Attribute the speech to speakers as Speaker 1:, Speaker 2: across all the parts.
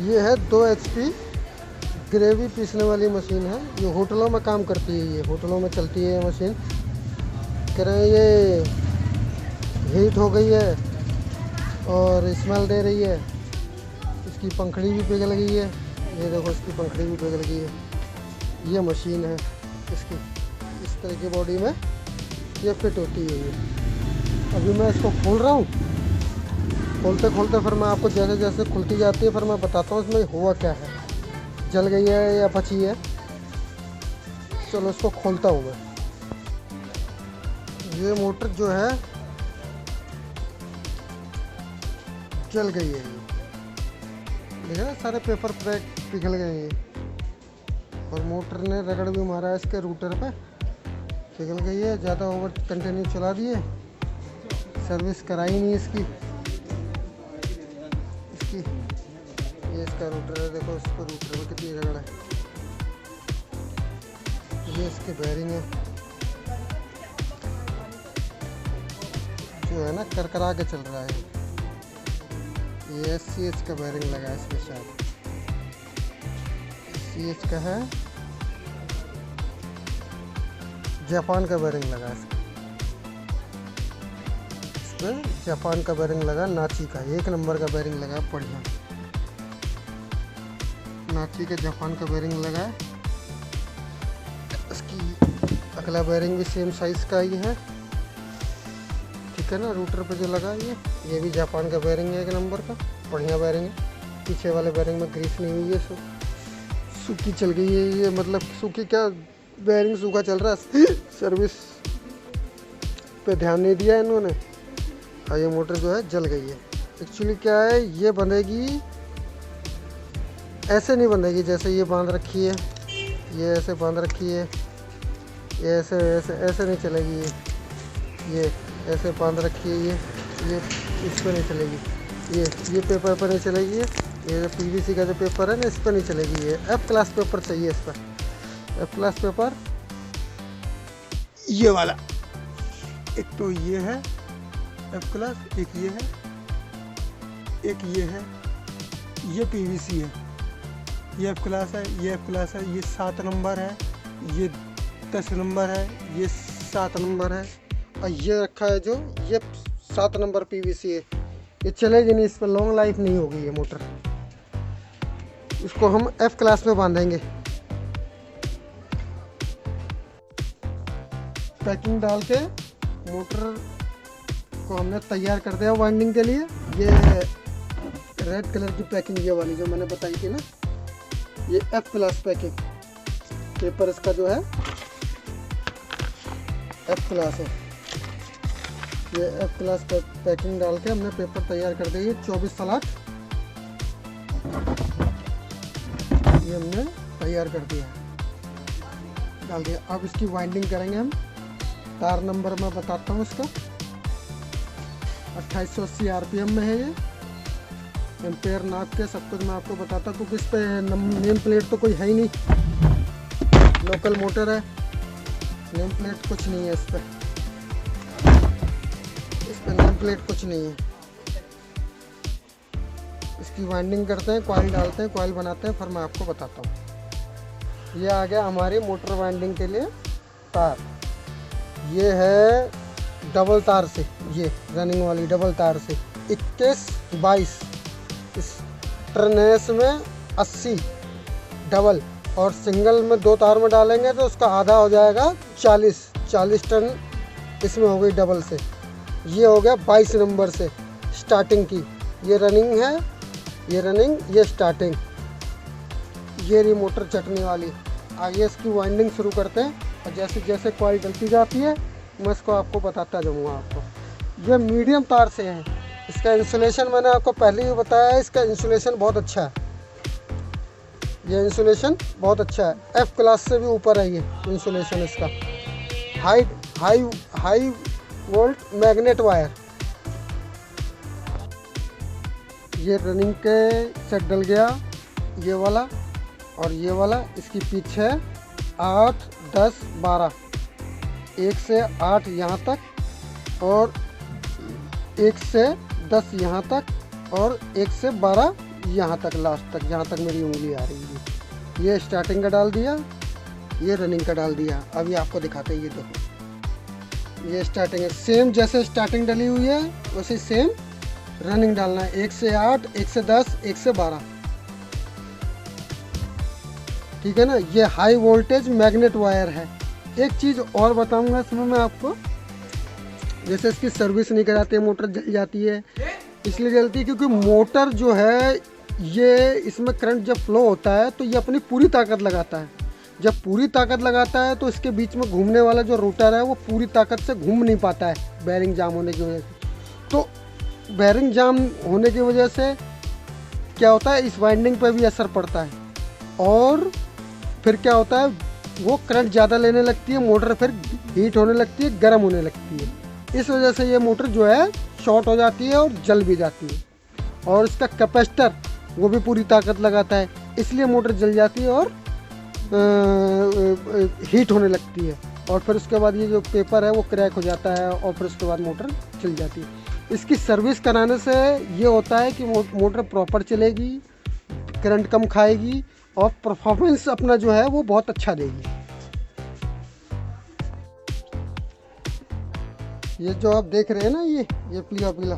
Speaker 1: ये है 2 HP gravy पीसने वाली मशीन है। ये होटलों में काम करती है, ये होटलों में चलती है ये मशीन। कह रहे हैं ये हीट हो गई है और स्मेल दे रही है। इसकी पंखड़ी भी पिघल गई है, ये देखो इसकी पंखड़ी भी पिघल गई है। ये मशीन है इसकी, इस तरह की बॉडी में ये फिट होती है। ये अभी मैं इसको खोल रहा हूँ, खोलते खोलते फिर मैं आपको जैसे जैसे खुलती जाती है फिर मैं बताता हूँ इसमें हुआ क्या है, जल गई है या बची है। चलो इसको खोलता हूँ मैं। ये मोटर जो है जल गई है, देखा ना सारे पेपर पिघल गए हैं और मोटर ने रगड़ भी मारा है इसके रूटर पे, पिघल गई है। ज़्यादा ओवर कंटिन्यू चला दिए, सर्विस कराई नहीं इसकी। ये इसका रूटर है, देखो इसको रूटर में कितनी रगड़ है। ये इसके बेयरिंग है जो है ना करकरा के चल रहा है। ये SCH का बेयरिंग लगा है इसमें, शायद SCH का है, जापान का बेयरिंग लगा है इसमें। जापान का बेयरिंग लगा, नाची का 1 नंबर का बेयरिंग लगा, बढ़िया नाची का जापान का बेयरिंग लगा है। इसकी अगला बेयरिंग भी सेम साइज का ही है, ठीक है ना। रूटर पे जो लगा ये भी जापान का बेयरिंग है, 1 नंबर का बढ़िया बेयरिंग है। पीछे वाले बेयरिंग में ग्रीस नहीं हुई है, सूखी चल गई है ये, मतलब सूखी क्या, बेयरिंग सूखा चल रहा है। सर्विस पे ध्यान नहीं दिया इन्होंने और ये मोटर जो है जल गई है। एक्चुअली क्या है, ये बंधेगी ऐसे नहीं बंधेगी जैसे ये बांध रखी है, ये ऐसे बांध रखी है, ये ऐसे ऐसे ऐसे नहीं चलेगी। ये ऐसे बांध रखी है, ये इस पर नहीं चलेगी। ये पेपर पर नहीं चलेगी। ये जो PVC का जो पेपर है ना, इस पर नहीं चलेगी। ये F क्लास पेपर चाहिए इस पर, F क्लास पेपर ये वाला। एक तो ये है F क्लास, एक ये है, एक ये है। ये PVC है, ये F क्लास है, ये F क्लास है। ये 7 नंबर है, ये 10 नंबर है, ये 7 नंबर है और ये रखा है जो ये 7 नंबर PVC है। ये चलेगी नहीं, इस पर लॉन्ग लाइफ नहीं होगी ये मोटर। इसको हम F क्लास में बांधेंगे। पैकिंग डाल के मोटर को हमने तैयार कर दिया वाइंडिंग के लिए। ये रेड कलर की पैकिंग ये वाली जो मैंने बताई थी ना, ये F क्लास पैकिंग पेपर इसका जो है F क्लास है। ये F क्लास पैकिंग डाल के हमने पेपर तैयार कर दिए। 24 सलाख ये हमने तैयार कर दिया, डाल दिया। अब इसकी वाइंडिंग करेंगे हम। तार नंबर मैं बताता हूँ इसका, 2880 RPM में है ये। एम्पेयर नाप के सब कुछ मैं आपको बताता हूँ क्योंकि इस पर नेम प्लेट तो कोई है ही नहीं, लोकल मोटर है, नेम प्लेट कुछ नहीं है इस पर नेम प्लेट कुछ नहीं है। इसकी वाइंडिंग करते हैं, कॉइल डालते हैं, कॉइल बनाते हैं, फिर मैं आपको बताता हूँ। ये आ गया हमारी मोटर वाइंडिंग के लिए तार। ये है डबल तार से, ये रनिंग वाली डबल तार से 21-22। इस टर्नेस में 80 डबल और सिंगल में 2 तार में डालेंगे तो उसका आधा हो जाएगा 40 टन इसमें हो गई डबल से। ये हो गया 22 नंबर से स्टार्टिंग की। ये रनिंग है, ये रनिंग, ये स्टार्टिंग। ये रही मोटर चटनी वाली। आगे इसकी वाइंडिंग शुरू करते हैं और जैसे जैसे कॉइल डलती जाती है मैं इसको आपको बताता जाऊँगा आपको। ये मीडियम तार से है। इसका इंसुलेशन मैंने आपको पहले ही बताया है, इसका इंसुलेशन बहुत अच्छा है। ये इंसुलेशन बहुत अच्छा है, F क्लास से भी ऊपर है ये इंसुलेशन इसका। High volt magnet wire. ये रनिंग के सेट डल गया, ये वाला और ये वाला। इसकी पिच है 8, 10, 12, 1 से 8 यहाँ तक और 1 से 10 यहाँ तक और 1 से 12 यहाँ तक, लास्ट तक, जहाँ तक मेरी उंगली आ रही है। ये स्टार्टिंग का डाल दिया, ये रनिंग का डाल दिया। अभी आपको दिखाते हैं, ये देखो, ये स्टार्टिंग है। सेम जैसे स्टार्टिंग डली हुई है वैसे सेम रनिंग डालना है। 1 से 8, 1 से 10, 1 से 12, ठीक है ना। ये हाई वोल्टेज मैग्नेट वायर है। एक चीज़ और बताऊंगा इसमें मैं आपको, जैसे इसकी सर्विस नहीं कराते मोटर जल जाती है। इसलिए जलती है क्योंकि मोटर जो है ये, इसमें करंट जब फ्लो होता है तो ये अपनी पूरी ताकत लगाता है। जब पूरी ताकत लगाता है तो इसके बीच में घूमने वाला जो रोटर है वो पूरी ताकत से घूम नहीं पाता है, बेरिंग जाम होने की वजह से। तो बेरिंग जाम होने की वजह से क्या होता है, इस वाइंडिंग पर भी असर पड़ता है और फिर क्या होता है, वो करंट ज़्यादा लेने लगती है, मोटर फिर हीट होने लगती है, गर्म होने लगती है। इस वजह से ये मोटर जो है शॉर्ट हो जाती है और जल भी जाती है। और इसका कैपेसिटर वो भी पूरी ताकत लगाता है, इसलिए मोटर जल जाती है और हीट होने लगती है। और फिर उसके बाद ये जो पेपर है वो क्रैक हो जाता है और फिर उसके बाद मोटर चल जाती है। इसकी सर्विस कराने से ये होता है कि मोटर प्रॉपर चलेगी, करंट कम खाएगी और परफॉर्मेंस अपना जो है वो बहुत अच्छा देगी। ये जो आप देख रहे हैं ना, ये पीला पीला,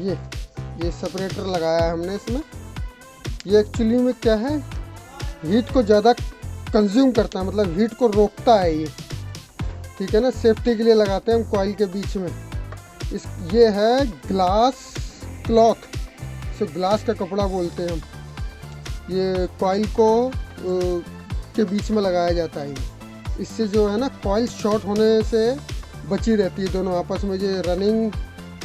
Speaker 1: ये सेपरेटर लगाया है हमने इसमें। ये एक्चुअली में क्या है, हीट को ज़्यादा कंज्यूम करता है, मतलब हीट को रोकता है ये, ठीक है ना। सेफ्टी के लिए लगाते हैं हम कॉइल के बीच में। ये है ग्लास क्लॉथ, इसे ग्लास का कपड़ा बोलते हैं हम। ये कॉइल को के बीच में लगाया जाता है। इससे जो है ना कॉइल शॉर्ट होने से बची रहती है, दोनों आपस में। ये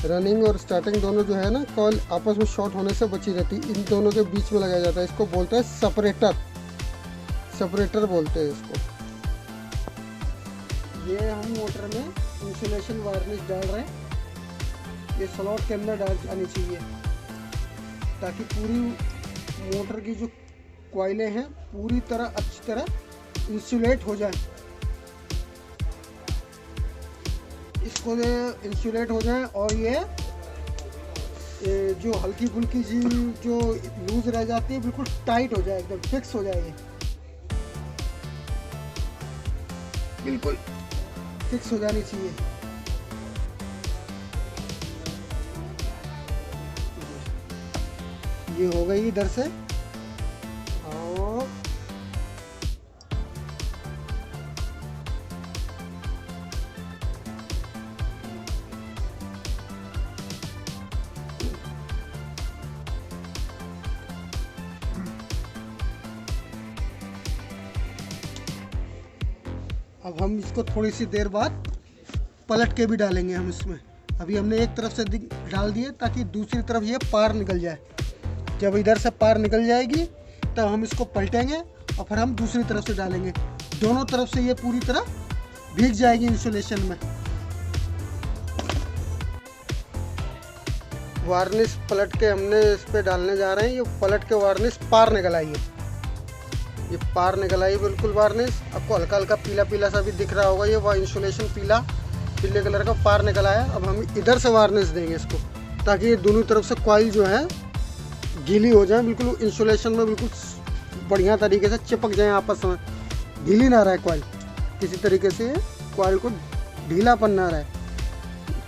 Speaker 1: रनिंग और स्टार्टिंग दोनों जो है ना, कॉइल आपस में शॉर्ट होने से बची रहती है। इन दोनों के बीच में लगाया जाता है। इसको बोलते हैं सेपरेटर बोलते हैं इसको। ये हम मोटर में इंसुलेशन वार्निश डाल रहे हैं। ये स्लॉट के अंदर डाल जानी चाहिए ताकि पूरी मोटर की जो कॉइलें हैं पूरी तरह अच्छी तरह इंसुलेट हो जाए। इसको इंसुलेट हो जाए और ये जो हल्की फुल्की सी जो लूज रह जाती है बिल्कुल टाइट हो जाए, एकदम फिक्स हो जाए। ये बिल्कुल फिक्स हो जानी चाहिए। ये हो गई इधर से। और अब हम इसको थोड़ी सी देर बाद पलट के भी डालेंगे हम इसमें। अभी हमने एक तरफ से डाल दिए ताकि दूसरी तरफ ये पार निकल जाए। जब इधर से पार निकल जाएगी तब हम इसको पलटेंगे और फिर हम दूसरी तरफ से डालेंगे। दोनों तरफ से ये पूरी तरह भीग जाएगी इंसुलेशन में। वार्निश पलट के हमने इस पे डालने जा रहे हैं। ये पलट के वार्निश पार निकल आई है, ये पार निकल आई बिल्कुल वार्निश। आपको हल्का हल्का पीला पीला सा भी दिख रहा होगा, ये इंसुलेशन पीले कलर का पार निकल आया। अब हम इधर से वार्निश देंगे इसको ताकि ये दोनों तरफ से कॉइल जो है गीली हो जाए, बिल्कुल इंसुलेशन में बिल्कुल बढ़िया तरीके से चिपक जाए आपस में, ढीली ना रहे कॉइल। किसी तरीके से कॉइल को ढीलापन ना रहे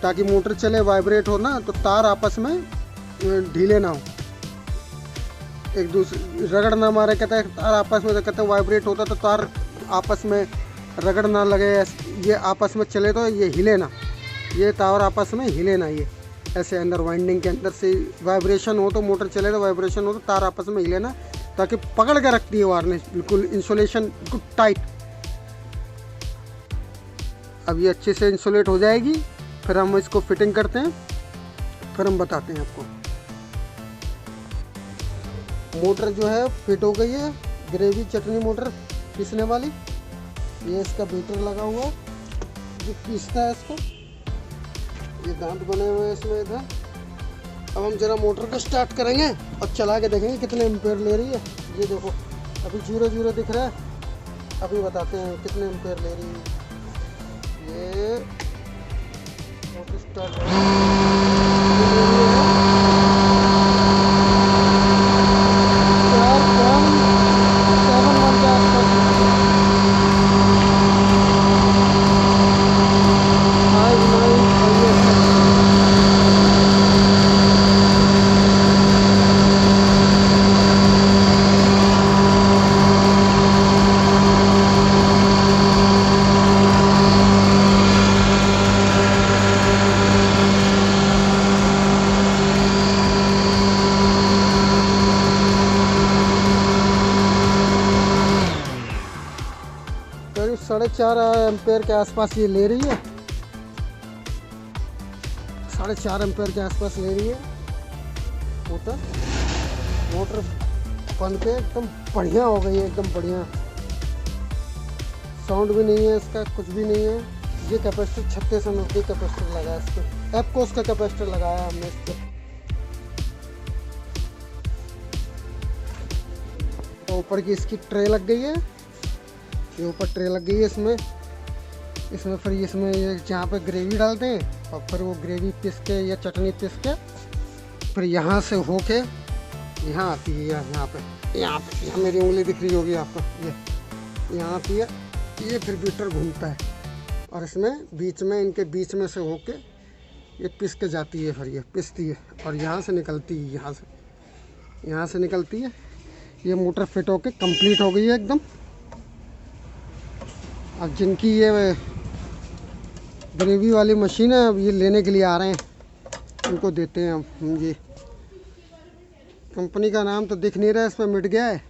Speaker 1: ताकि मोटर चले, वाइब्रेट हो ना, तो तार आपस में ढीले ना हो, एक दूसरे रगड़ ना मारे। कहते हैं तार आपस में, कहते हैं वाइब्रेट होता तो तार आपस में रगड़ ना लगे, ये आपस में चले तो ये हिले ना, ये तार आपस में हिले ना। ये ऐसे अंदर वाइंडिंग के अंदर से वाइब्रेशन हो तो मोटर चले, तो वाइब्रेशन हो तो तार आपस में हिले ना, ताकि पकड़ के रखती है वार्निश बिल्कुल इंसुलेशन बिल्कुल टाइट। अब ये अच्छे से इंसुलेट हो जाएगी, फिर हम इसको फिटिंग करते हैं, फिर हम बताते हैं आपको। मोटर जो है फिट हो गई है, ग्रेवी चटनी मोटर पीसने वाली। ये इसका बीटर लगा हुआ जो पीसता है इसको, ये दांत बने हुए हैं इसमें इधर। अब हम जरा मोटर को स्टार्ट करेंगे और चला के देखेंगे कितने एम्पेयर ले रही है। ये देखो अभी 0 दिख रहा है, अभी बताते हैं कितने एम्पेयर ले रही है। ये मोटर स्टार्ट 4.5 एम्पेयर के आसपास ये ले रही है, 4.5 एम्पेयर के आसपास ले रही है मोटर बन के एकदम बढ़िया हो गई है, एकदम बढ़िया। साउंड भी नहीं है इसका, कुछ भी नहीं है। ये कैपेसिटर 36 एम की कैपेसिटर लगाया इस पर, एपकोस का कैपेसिटर लगाया हमने इस पर। तो ऊपर की इसकी ट्रे लग गई है, ये ऊपर ट्रे लग गई है इसमें फिर इसमें ये जहाँ पे ग्रेवी डालते हैं और फिर वो ग्रेवी पीस के या चटनी पीस के फिर यहाँ से होके यहाँ आती है, यहाँ मेरी उंगली दिख रही होगी आपको, ये यहाँ आती है, ये फिर बीटर घूमता है और इसमें बीच में, इनके बीच में से होके ये पिस के जाती है, फिर ये पिसती है और यहाँ से निकलती है, यहाँ से निकलती है। ये मोटर फिट होके कंप्लीट हो गई है एकदम। अब जिनकी ये ग्रेवी वाली मशीन है, अब ये लेने के लिए आ रहे हैं, इनको देते हैं हम। ये कंपनी का नाम तो दिख नहीं रहा है, इस पर मिट गया है।